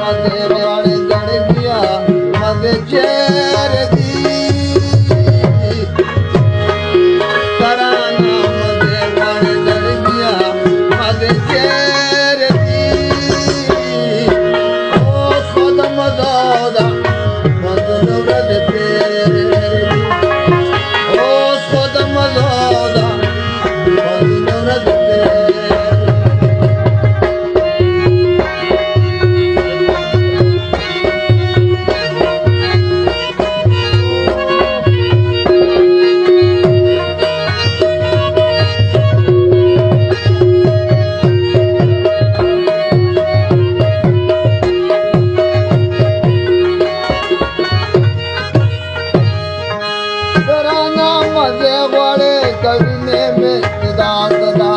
मजे वाले जड़ गया मजे चेर दी तराना मजे वाले जड़ गया मजे चेर दी ओ खुद मदोदा मदन व्रत तेरे ओ खुद मदोदा मदन व्रत तेरे मजे वाले कविने में दाद दा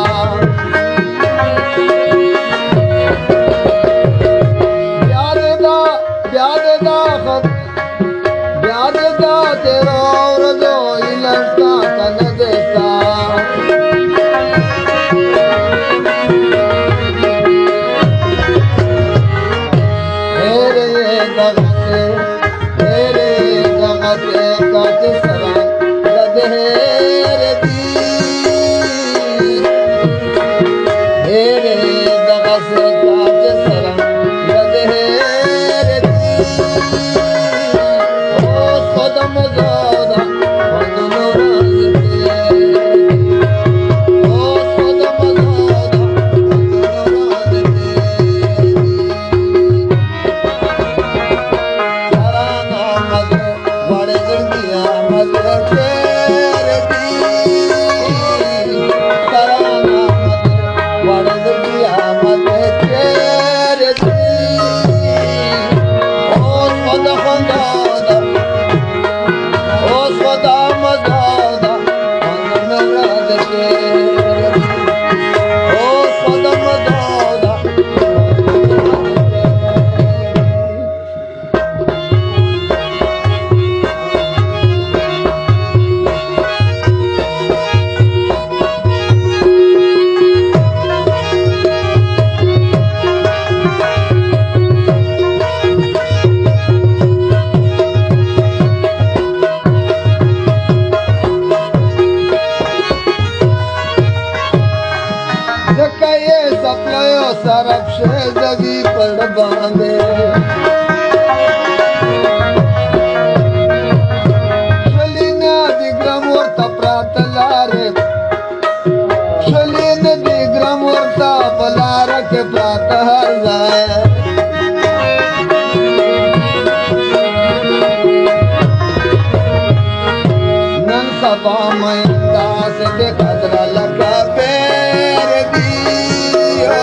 तेरा और जो इलस्ता तन देता तेरे जगते काज सरा सरप से जगी पर बांधे शलीना दिग्रम और तपरात लारे शलीन दिग्रम और तपलार के प्रात हर जाए नन सभा में दास के खतरा लगा पैर दियो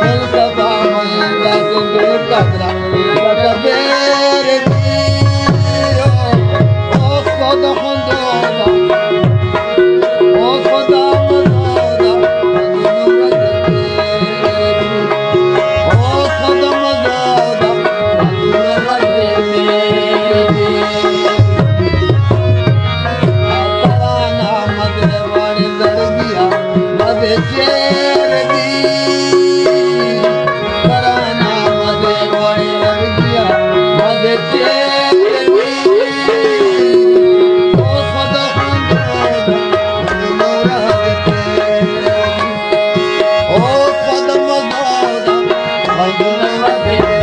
नन सभा में दास के खतरा लगा पैर दियो ओ खुदा खुदा ओ खुदा मदोदा मदन ओ खुदा मदोदा मदन चेर दी तराना मजे वाली लड़कियां मजे चेर दी ओ खुदा खुदा मोरा देते ओ खुदा मदोदा मदन देते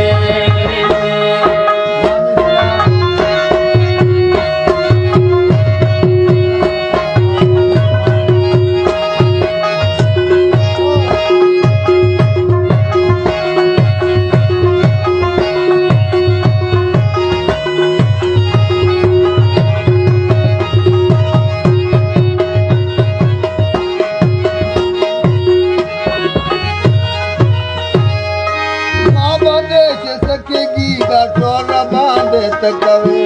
सकेगी गठोरा बांधे तकवे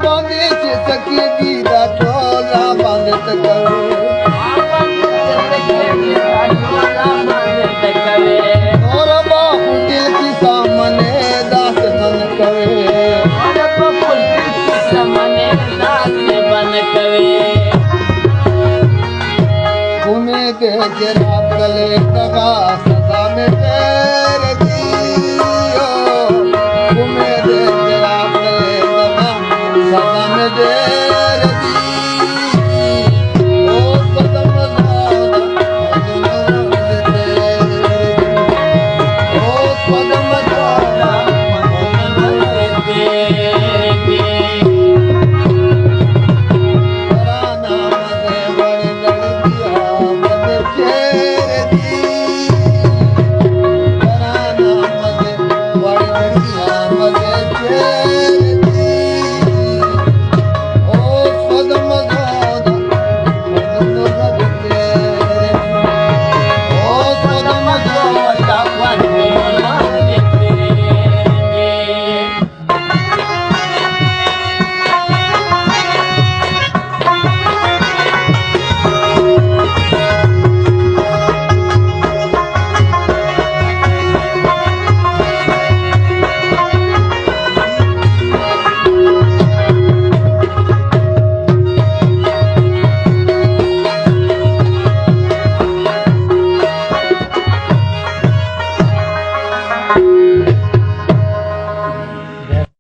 बांधे से सकेगी गठोरा बांधे तकवे और बापू दिल की सामने दास बन कवे घूमे दे के रात गले दगा सजा में तेरे